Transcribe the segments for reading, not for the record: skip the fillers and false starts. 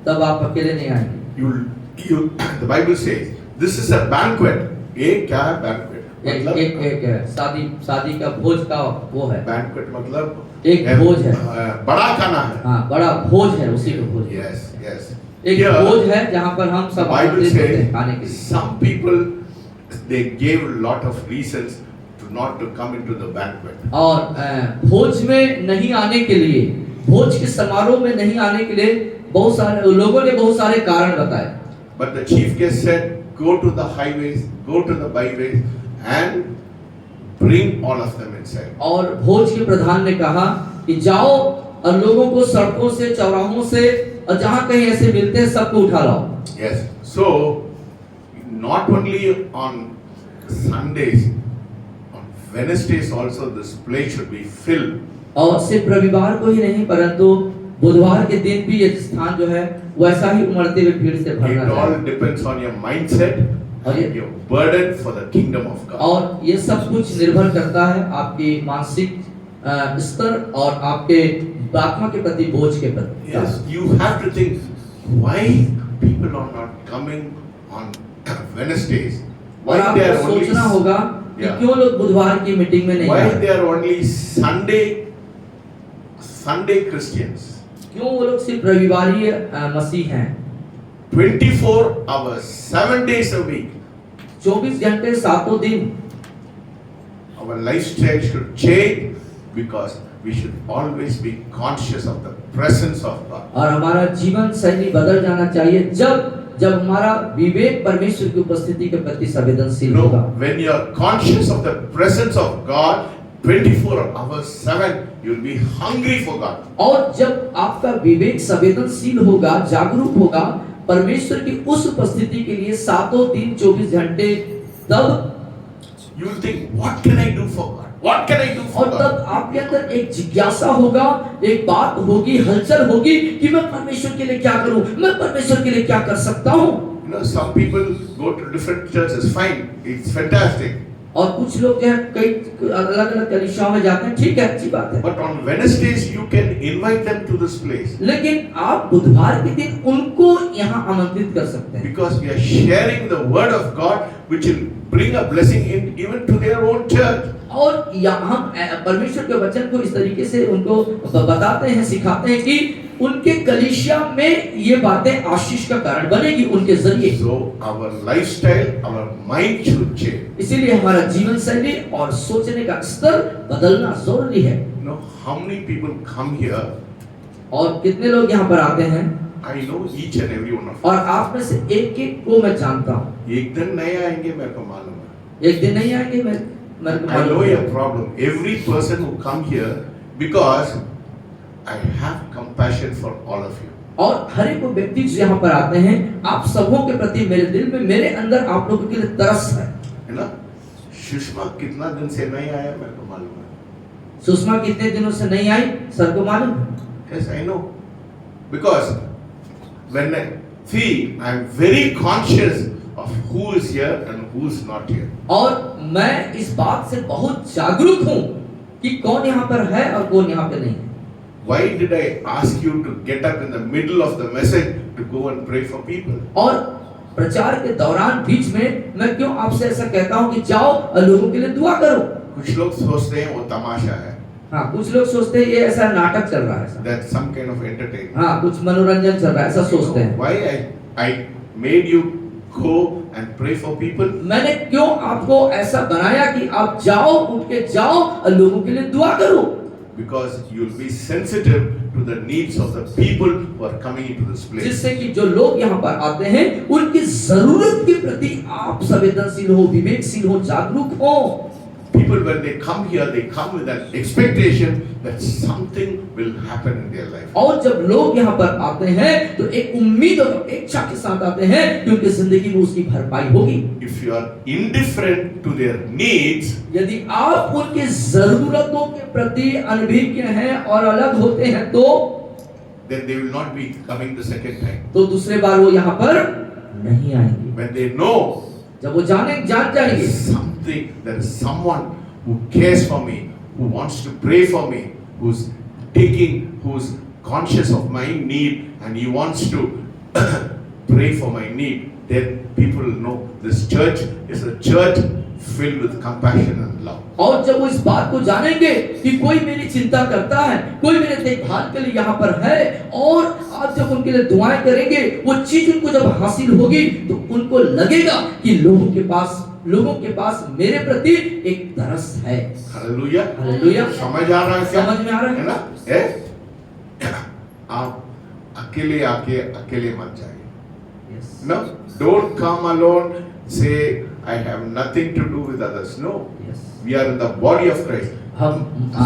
तब आप अकेले नहीं आएंगे। The Bible says this is a banquet. ये क्या है banquet? एक शादी का भोज का वो है। Banquet मतलब एक भोज है, बड़ा खाना है। हाँ, बड़ा भोज है, उसी को भोज। Yes. एक भोज है जहाँ पर हम सब आमंत्रित होते हैं खाने के लिए। Some people they gave a lot of reasons to not to come into the banquet. और भोज में नहीं आने के लिए, भोज के समारोह में नहीं आने के लिए बहुत सारे लोगों ने बहुत सारे कारण बताए। But the chief guest said, go to the highways, go to the byways and bring all of them inside. और भोज के प्रधान ने कहा कि जाओ और लोगों को सड़कों से, चौराहों से और जहाँ कहीं ऐसे मिलते हैं सबको उठा लाओ। Yes. So not only on Sundays, on Wednesdays also this place should be filled. और सिर्फ रविवार को ही नहीं परंतु बुधवार के दिन भी ये स्थान जो है वैसा ही उमड़ते हुए भीड़ से भरना It all चाहिए। depends on your mindset and your burden for the kingdom of God. और ये सब कुछ निर्भर करता है आपकी मानसिक स्तर और आपके आत्मा के प्रति बोझ के प्रति। Yes, you have to think why people are not coming on Wednesdays. और आपको सोचना होगा कि क्यों लोग बुधवार की मीटिंग में नहीं Why आते? they are only Sunday Christians? क्यों वो लोग सिर्फ रविवारी मसीह हैं? 24 hours, 7 days a week. 24 घंटे सातों दिन। Our lifestyle should change because we should always be conscious of the presence of God. और हमारा जीवन शैली बदल जाना चाहिए जब हमारा विवेक परमेश्वर की उपस्थिति के प्रति संवेदनशील होगा। When you are conscious of the presence of God 24 hours 7, you will be hungry for God. और जब आपका विवेक संवेदनशील होगा, जागरूक होगा परमेश्वर की उस उपस्थिति के लिए सातों दिन 24 घंटे, तब you will think, what can I do for God? What can I do for और God? तब आपके अंदर एक जिज्ञासा होगा, एक बात होगी, हलचल होगी कि मैं परमेश्वर के लिए क्या करूं, मैं परमेश्वर के लिए क्या कर सकता हूं। You know, some people go to different churches, fine, it's fantastic. और कुछ लोग जो है कई अलग-अलग कलीसियाओं में जाते हैं, ठीक है, अच्छी बात है। But on Wednesdays you can invite them to this place. लेकिन आप बुधवार के दिन उनको यहाँ आमंत्रित कर सकते हैं। Because we are sharing the word of God which will bring a blessing in even to their own church. और यहाँ हम परमेश्वर के वचन को इस तरीके से उनको बताते हैं, सिखाते हैं कि उनके कलीसिया में ये बातें आशीष का कारण बनेगी उनके जरिए। So our lifestyle, our mind should change. इसीलिए हमारा जीवन शैली और सोचने का स्तर बदलना जरूरी है। You know how many people come here? और कितने लोग यहाँ पर आते हैं? I know each and every one of them. और आप में से एक-एक को मैं जानता हूँ। एक दिन नहीं आएंगे मेरे को मालूम है. एक दिन नहीं आएंगे मेरे को I know मालूम है। your problem. Every person who come here because I have compassion for all of you. और हर एक व्यक्ति जो यहाँ पर आते हैं, आप सबों के प्रति मेरे दिल में, मेरे अंदर आप लोगों के लिए तरस है। है ना? सुषमा कितना दिन से नहीं आया मेरे को मालूम है. सुषमा कितने दिनों से नहीं आई, सर को मालूम है? Yes, I know. Because when I am very conscious of who is here and who is not here. और मैं इस बात से बहुत जागरूक हूँ कि कौन यहाँ पर है और कौन यहाँ पे नहीं है। Why did I ask you to get up in the middle of the message to go and pray for people? और प्रचार के दौरान बीच में मैं क्यों आपसे ऐसा कहता हूँ कि जाओ और लोगों के लिए दुआ करो। कुछ लोग सोचते हैं वो तमाशा है. हाँ, कुछ लोग सोचते हैं ये ऐसा नाटक चल रहा है, That's some kind of entertainment. हाँ, कुछ मनोरंजन चल रहा है, ऐसा सोचते हैं। Why I made you go and pray for people? मैंने क्यों आपको ऐसा बनाया कि आप जाओ, उठ के जाओ और लोगों के लिए दुआ करो। Because you'll be sensitive to the needs of the people who are coming into this place. जिससे कि जो लोग यहाँ पर आते हैं उनकी जरूरत के प्रति आप संवेदनशील हो, विवेकशील हो, जागरूक हो। People when they come here, they come with an expectation that something will happen in their life. और जब लोग यहाँ पर आते हैं तो एक उम्मीद और इच्छा के साथ आते हैं कि उनकी जिंदगी में उसकी भरपाई होगी। If you are indifferent to their needs, यदि आप उनकी जरूरतों के प्रति अनभिज्ञ हैं और अलग होते हैं तो then they will not be coming the second time. तो दूसरे बार वो यहाँ पर नहीं आएंगे। When they know जब वो जान जाएंगे there is someone who cares for me, who wants to pray for me, who's conscious of my need and he wants to pray for my need, then people know this church is a church filled with compassion and love. और जब वो इस बात को जानेंगे कि कोई मेरी चिंता करता है, कोई मेरे देखभाल के लिए यहाँ पर है, और आप जब उनके लिए दुआएं करेंगे, वो चीज उनको जब हासिल होगी तो उनको लगेगा कि लोगों के पास मेरे प्रति एक तरस है। Hallelujah, hallelujah. समझ आ रहा है क्या? समझ में आ रहा है ना? आप अकेले आके अकेले मत जाइए। Yes. No, don't come alone. Say I have nothing to do with others. No, Yes. we are in the body of Christ. हम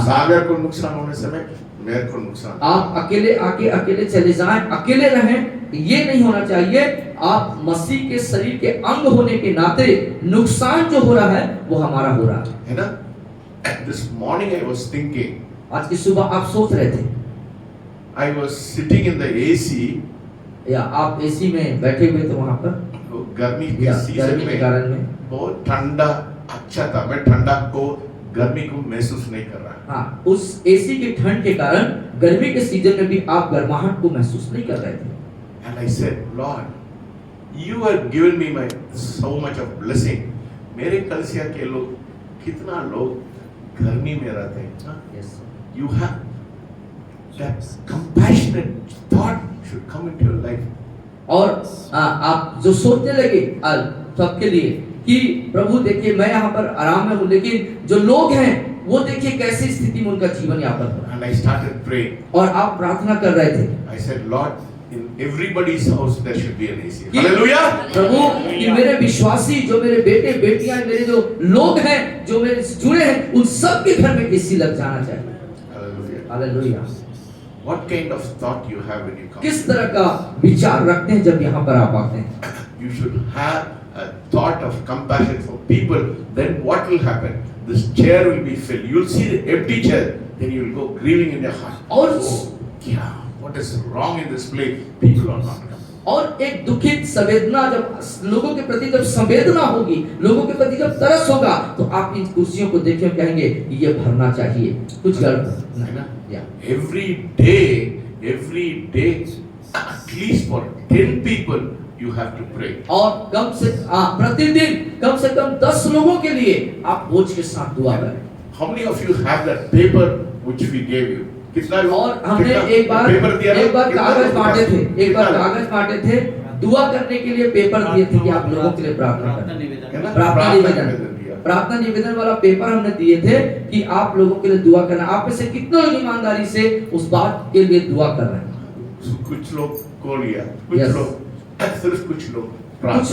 सागर को नुकसान होने समय मेरे को नुकसान। आप अकेले आके अकेले चले जाएं, अकेले रहें, ये नहीं होना चाहिए। आप मसीह के शरीर के अंग होने के नाते नुकसान जो हो रहा है वो हमारा हो रहा है ना? This morning I was thinking. आज की सुबह आप सोच रहे थे, I was sitting in the AC. या आप एसी में बैठे हुए थे वहां पर, गर्मी के सीजन गर्मी के में कारण में बहुत ठंडा अच्छा था। मैं ठंडा को गर्मी को महसूस नहीं कर रहा। हाँ, उस एसी की ठंड के कारण गर्मी के सीजन में भी आप गर्माहट को महसूस नहीं कर रहे थे। And I said, Lord, you have given me so much of blessing. मेरे कलीसिया के लोग कितना लोग गर्मी में रहते हैं। Yes. You have that compassionate thought should come into your life. और आप जो सोचने लगे सबके लिए कि प्रभु देखिए मैं यहाँ पर आराम में हूँ, लेकिन जो लोग हैं वो देखिए कैसी स्थिति में उनका जीवन यापन हो रहा है। And I started praying. और आप प्रार्थना कर रहे थे। I said, Lord, in everybody's house there should be an AC. Hallelujah. प्रभु कि मेरे विश्वासी जो मेरे बेटे बेटियां मेरे जो लोग हैं जो मेरे से जुड़े हैं उन सब के घर में एसी लग जाना चाहिए। Hallelujah. Hallelujah. What kind of thought you have when you come? किस तरह का विचार रखते हैं जब यहाँ पर आप आते हैं? You should have a thought of compassion for people. Then what will happen? This chair will be filled. You'll see the empty chair. Then you will go grieving in your heart. और Yeah, what is wrong in this place? People are not coming. और एक दुखित संवेदना जब लोगों के प्रति जब संवेदना होगी, लोगों के प्रति जब तरस होगा, तो आप इन कुर्सियों को देखें कहेंगे ये भरना चाहिए, कुछ गलत है ना? या Every day, at least for 10 people, you have to pray. और प्रतिदिन कम से कम 10 लोगों के लिए आप बोझ के साथ दुआ करें। How many of you have that paper which we gave you? कितना लोग? और हमने एक बार कागज बांटे थे, दुआ करने के लिए पेपर दिए थे कि आप लोगों के लिए प्रार्थना करें। प्रार्थना निवेदन वाला पेपर हमने दिए थे कि आप लोगों के लिए दुआ करना। आप में से कितने लोग ईमानदारी से उस बात के लिए दुआ कर रहे हैं? कुछ लोग को लिया, कुछ लोग सिर्फ कुछ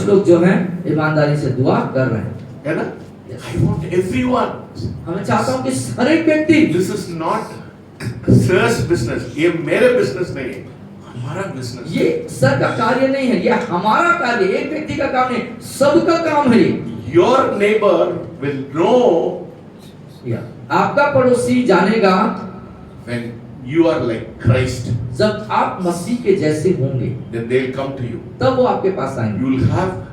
लोग जो हैं ईमानदारी से दुआ कर रहे हैं, है ना? I want everyone. हमें चाहता हूँ कि हर एक व्यक्ति, This is not Sir's business. ये मेरे business नहीं है, हमारा business। ये सर का कार्य नहीं है, ये हमारा कार्य, एक व्यक्ति का काम नहीं, सबका काम है। Your neighbor will know, आपका पड़ोसी जानेगा when you are like Christ, जब आप मसीह के जैसे होंगे, then they will come to you. तब वो आपके पास आएंगे।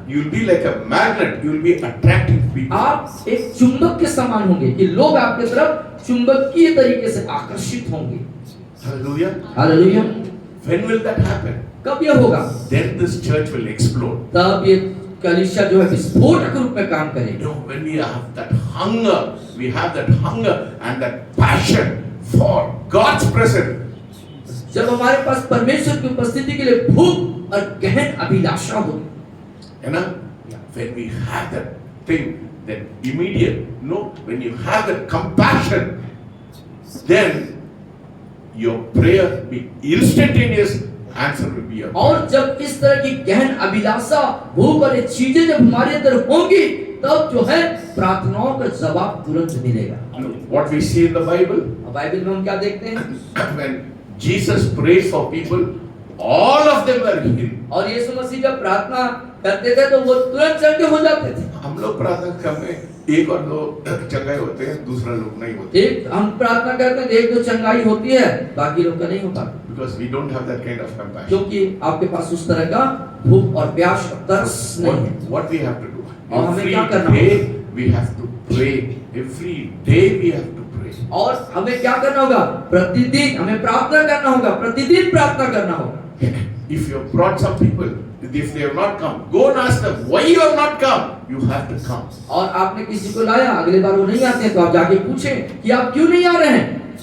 You'll be like a magnet. You'll be attracting people. आप एक चुंबक के समान होंगे कि लोग आपके तरफ चुंबकीय तरीके से आकर्षित होंगे। Hallelujah. Hallelujah. When will that happen? कब यह होगा? Then this church will explode. तब ये कलीसिया जो है विस्फोटक रूप में काम करेगी। When we have that hunger, and that passion for God's presence. जब हमारे पास परमेश्वर की उपस्थिति के लिए भूख और गहन अभिलाषा होगी, है ना? When we have that thing, then when you have that compassion, then your prayer be instantaneous, answer will be up. और जब इस तरह की गहन अभिलाषा, भूख और ये चीजें जब हमारे अंदर होंगी, तब जो है प्रार्थनाओं का जवाब तुरंत मिलेगा। What we see in the Bible? Bible में हम क्या देखते हैं? When Jesus prayed for people, all of them were healed. और यीशु मसीह जब प्रार्थना करते थे तो वो तुरंत चंगे हो जाते थे। हम लोग प्रार्थना करते एक और दो चंगाई होते हैं, दूसरा लोग नहीं होते। एक हम प्रार्थना करते हैं, एक दो चंगाई होती है, बाकी लोग का नहीं होता। Because we don't have that kind of compassion. क्योंकि आपके पास उस तरह का भूख और प्यास और तरस नहीं है। What we have to do? और हमें क्या करना होगा? We have to pray. Every day we have to pray. और हमें क्या करना होगा? प्रतिदिन हमें प्रार्थना करना होगा, प्रतिदिन प्रार्थना करना होगा। if you have brought some people, if they have not come, go and ask them why you have not come. You have to come. और आपने किसी को लाया, अगले बार वो नहीं आते हैं, तो आप जाके पूछें कि आप क्यों नहीं आ रहे हैं,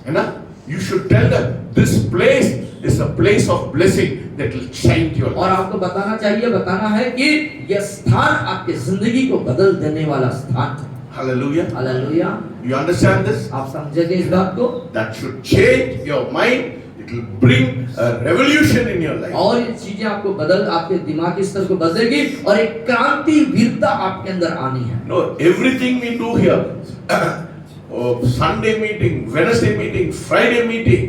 है ना? You should tell them this place is a place of blessing that will change your और life. आपको बताना चाहिए, बताना है कि यह स्थान आपके जिंदगी को बदल देने वाला स्थान है। Hallelujah. Hallelujah. You understand this? आप समझेंगे इस बात को? That should change your mind. It will bring a revolution in your life. और ये चीजें आपको आपके दिमागी स्तर को बदलेगी और एक क्रांति वीरता आपके अंदर आनी है। No, everything we do here, Sunday meeting, Wednesday meeting, Friday meeting,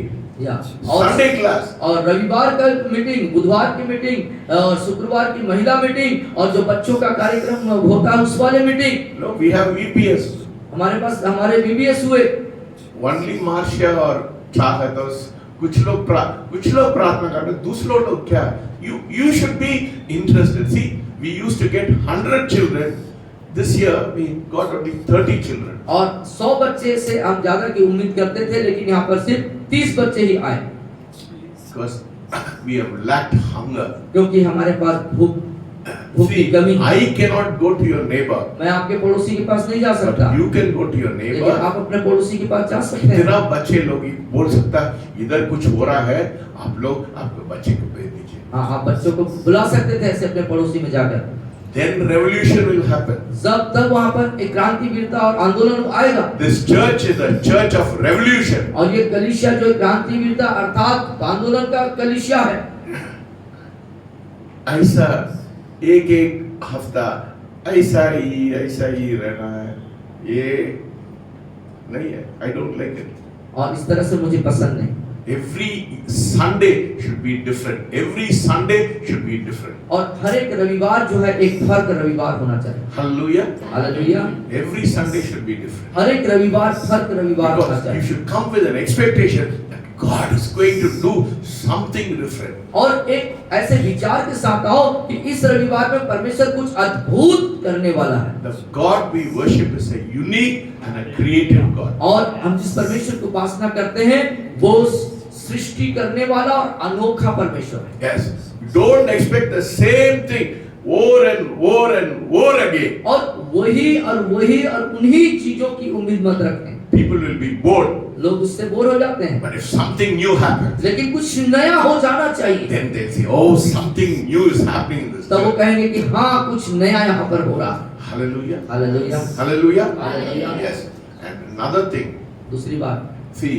Sunday class, और रविवार का मीटिंग, बुधवार की मीटिंग, और शुक्रवार की महिला मीटिंग, और जो बच्चों का कार्यक्रम होता है उस वाले meeting. No, we have VPS. हमारे पास हमारे VBS हुए। Only Marcia और चाहतोस, कुछ लोग प्रार्थना करते, दूसरे लोग क्या? You should be interested. See, we used to get 100 children. This year we got only 30 children. और 100 बच्चे से हम ज्यादा की उम्मीद करते थे, लेकिन यहाँ पर सिर्फ 30 बच्चे ही आए। Because we have lacked hunger. क्योंकि हमारे पास भूख की कमी है। I cannot go to your neighbor. मैं आपके पड़ोसी के पास नहीं जा सकता। You can go to your लेकिन neighbor. आप अपने पड़ोसी के पास जा सकते हैं। इतना बच्चे लोग बोल सकता है इधर कुछ हो रहा है, आप लोग आपके बच्चे को भेज दीजिए। हाँ, आप बच्चों को बुला सकते थे ऐसे अपने पड़ोसी में जाकर। Then revolution will happen. तब वहाँ पर एक क्रांति वीरता और आंदोलन आएगा। This church is a church of revolution. और ये कलीसिया जो क्रांति वीरता अर्थात आंदोलन का कलीसिया है। ऐसा एक हफ्ता ऐसा ही रहना है, ये नहीं है। I don't like it. और इस तरह से मुझे पसंद नहीं। Every Sunday should be different. Every Sunday should be different. और हर एक रविवार जो है एक फर्क रविवार होना चाहिए। Hallelujah. Hallelujah. Every Sunday should be different. हर एक रविवार फर्क रविवार होना Because चाहिए। you should come with an expectation that God is going to do something different. और एक ऐसे विचार के साथ आओ कि इस रविवार में परमेश्वर कुछ अद्भुत करने वाला है। The God we worship is a unique and a creative God. और हम जिस परमेश्वर की उपासना करते हैं वो सृष्टि करने वाला और अनोखा परमेश्वर है। Yes. Don't expect the same thing over and over again. और वही और उन्हीं चीजों की उम्मीद मत रखें। People will be bored. लोग उससे बोर हो जाते हैं। But if something new happens, लेकिन कुछ नया हो जाना चाहिए। then they'll say, "Oh, something new is happening in this तब वो church." कहेंगे कि हाँ कुछ नया यहाँ पर हो रहा है। Hallelujah. Hallelujah. Hallelujah. Hallelujah. Yes. And another thing, दूसरी बात, see,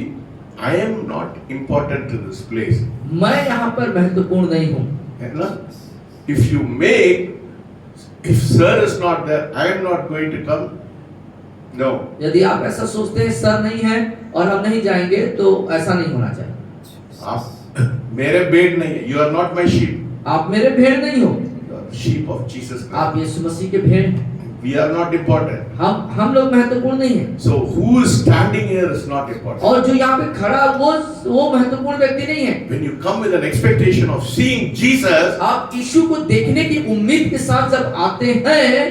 I am not important to this place. मैं यहाँ पर महत्वपूर्ण नहीं हूँ। है ना? If sir is not there, I am not going to come. No. यदि आप ऐसा सोचते हैं सर नहीं है और हम नहीं जाएंगे, तो ऐसा नहीं होना चाहिए। आप मेरे भेड़ नहीं है. You are not my sheep. आप मेरे भेड़ नहीं हो। You are the sheep of Jesus Christ. आप यीशु मसीह के भेड़ हैं। We are not important. हम लोग महत्वपूर्ण नहीं हैं। So who is standing here is not important. और जो यहाँ पे खड़ा वो महत्वपूर्ण व्यक्ति नहीं है। When you come with an expectation of seeing Jesus, आप यीशु को देखने की उम्मीद के साथ जब आते हैं,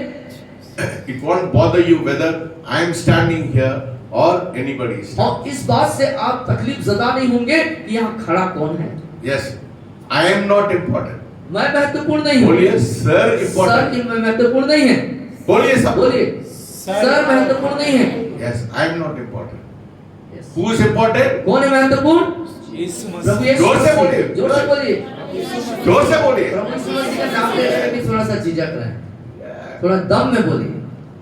it won't bother you whether I am standing here or anybody is standing. और इस बात से आप तकलीफ ज़दा नहीं होंगे कि यहाँ खड़ा कौन है। Yes, I am not important. मैं महत्वपूर्ण नहीं हूँ। बोलिए sir important. सर महत्वपूर्ण नहीं है। बोलिए सब. बोलिए सर महत्वपूर्ण नहीं है। Yes, I am not important. Yes. Who is important? कौन है महत्वपूर्ण? प्रभु यीशु। जोर से बोलिए. जोर से बोलिए। जोर से बोलिए. प्रभु यीशु मसीह का नाम ले रहे हैं, थोड़ा सा झिझक रहे हैं। थोड़ा दम में बोलिए।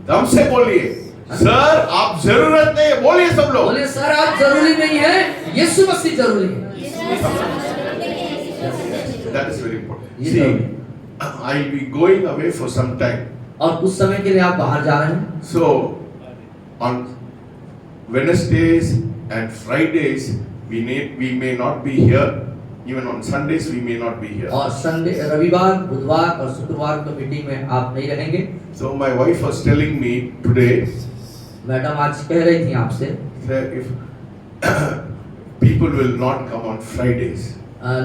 दम से बोलिए. सर आप जरूरत नहीं है. बोलिए सब लोग. बोलिए सर आप जरूरी नहीं है, यीशु मसीह जरूरी है। That is very important. See, I will be going away for some time. और कुछ समय के लिए आप बाहर जा रहे हैं। So on Wednesdays and Fridays we may not be here. Even on Sundays we may not be here. और संडे, रविवार, बुधवार और शुक्रवार को मीटिंग में आप नहीं रहेंगे। So my wife was telling me today. Madam आज कह रही थी आपसे that if people will not come on Fridays,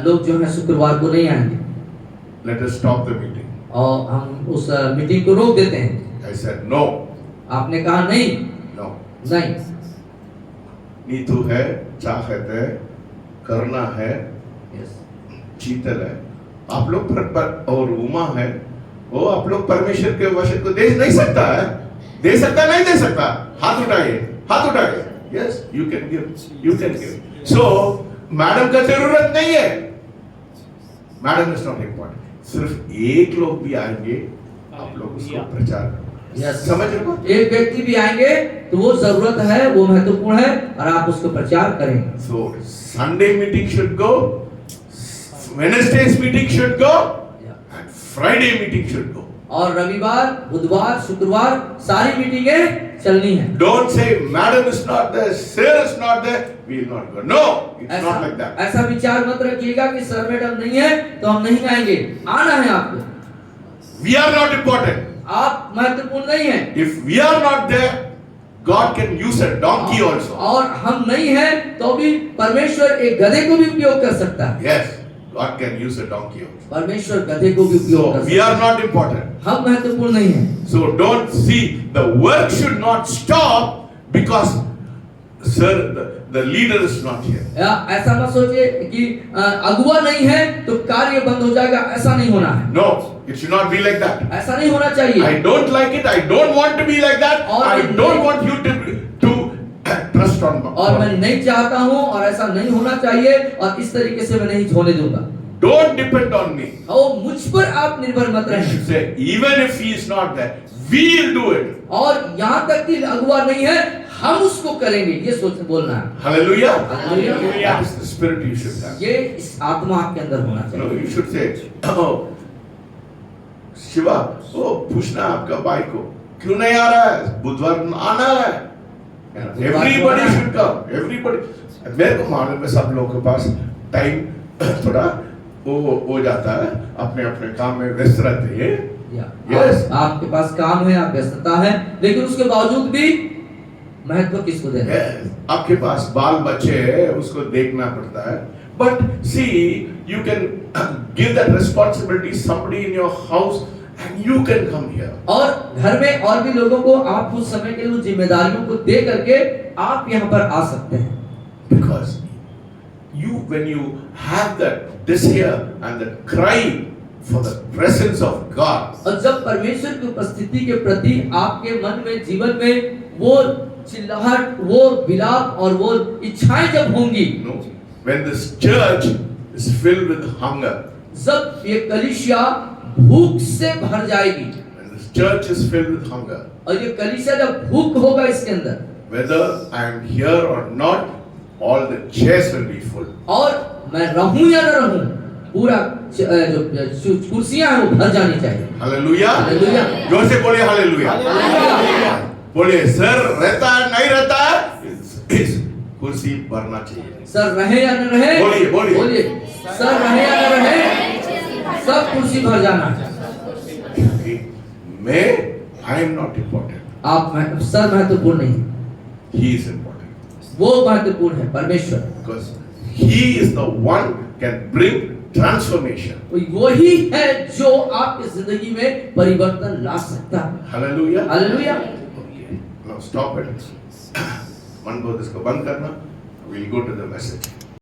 लोग जो है शुक्रवार को नहीं आएंगे, let us stop the meeting. और हम उस मीटिंग को रोक देते हैं। I said no. आपने कहा नहीं। No. नहीं। नीतू है, चाहत है, करना है, Yes. शीतल है, आप लोग और उमा है, वो आप लोग परमेश्वर के वचन को दे नहीं सकता है, दे सकता नहीं दे सकता, हाथ उठाइए, हाथ उठाइए। Yes, you can give, you can give. So madam का जरूरत नहीं है, मैडम इज नॉट इम्पोर्टेंट, सिर्फ एक लोग भी आएंगे, आप लोग उसको प्रचार करो। समझ रहे हो? एक व्यक्ति भी आएंगे तो वो जरूरत है, वो महत्वपूर्ण है, और आप उसको प्रचार करें। So Sunday meeting should go, Wednesday's meeting should go, and Friday meeting should go. और रविवार, बुधवार, शुक्रवार सारी मीटिंगें चलनी है। Don't say madam is not there, sir is not there, we will not go. No, it's not like that. ऐसा विचार मत रखिएगा कि सर मैडम नहीं है तो हम नहीं आएंगे, आना है आपको। We are not important. आप महत्वपूर्ण नहीं है। If we are not there, God can use a donkey also. और हम नहीं हैं तो भी परमेश्वर एक गधे को भी उपयोग कर सकता है। Yes, God can use a donkey also. परमेश्वर गधे को भी उपयोग कर So सकता है। we are not important. हम महत्वपूर्ण नहीं हैं। So don't see, the work should not stop because sir, the leader is not here. ऐसा मत सोचिए कि अगुआ नहीं है तो कार्य बंद हो जाएगा, ऐसा नहीं होना है। No, it should not be like that. ऐसा नहीं होना चाहिए। I don't like it. I don't want to be like that. और I don't want you to trust on God. और मैं नहीं चाहता हूँ और ऐसा नहीं होना चाहिए और इस तरीके से मैं नहीं होने दूंगा। Don't depend on me. और मुझ पर आप निर्भर मत You रहें। should say, even if he is not there, we'll do it. और यहाँ तक कि अगुआ नहीं है, हम उसको करेंगे, ये सोच बोलना है। Hallelujah. Hallelujah. That is the spirit you should have. ये इस आत्मा आपके अंदर होना No, चाहिए। you should say, oh, Shiva, ओ पूछना आपका भाई को क्यों नहीं आ रहा है, बुधवार आना है। Everybody should come. Everybody. मेरे को मालूम है सब लोगों के पास टाइम थोड़ा वो हो जाता है, अपने अपने काम में व्यस्त रहते हैं। Yes. आपके पास काम है, आप व्यस्तता है, लेकिन उसके बावजूद भी महत्व किसको देना है? Yes. आपके पास बाल बच्चे हैं, उसको देखना पड़ता है। But see, you can give that responsibility somebody in your house and you can come here. और घर में और भी लोगों को आप उस समय के उन जिम्मेदारियों को दे करके आप यहाँ पर आ सकते हैं। Because when you have that desire and that cry for the presence of God, और जब परमेश्वर की उपस्थिति के प्रति आपके मन में, जीवन में वो चिल्लाहट, वो विलाप और वो इच्छाएं जब होंगी, when this church is filled with hunger, जब ये कलीसिया भूख से भर जाएगी, when this church is filled with hunger, और ये कलीसिया जब भूख होगा इसके अंदर, whether I am here or not, all the chairs will be full. और मैं रहूं या न रहूं, पूरा जो कुर्सियां हैं वो भर जानी चाहिए। Hallelujah. Hallelujah. जोर से बोलिए हालेलुया। बोलिए सर रहता है नहीं रहता है, इस कुर्सी भरना चाहिए। सर रहे या न रहे, बोलिए बोलिए सर रहे या न रहे, सब कुर्सी भर जाना चाहिए। मैं I am not important. आप सर महत्वपूर्ण नहीं, He is important. वो महत्वपूर्ण है परमेश्वर, Because He is the one can bring transformation. वही है जो आपकी जिंदगी में परिवर्तन ला सकता है। Hallelujah. Hallelujah. Okay. Now stop it. मन को इसको बंद करना. We'll go to the message.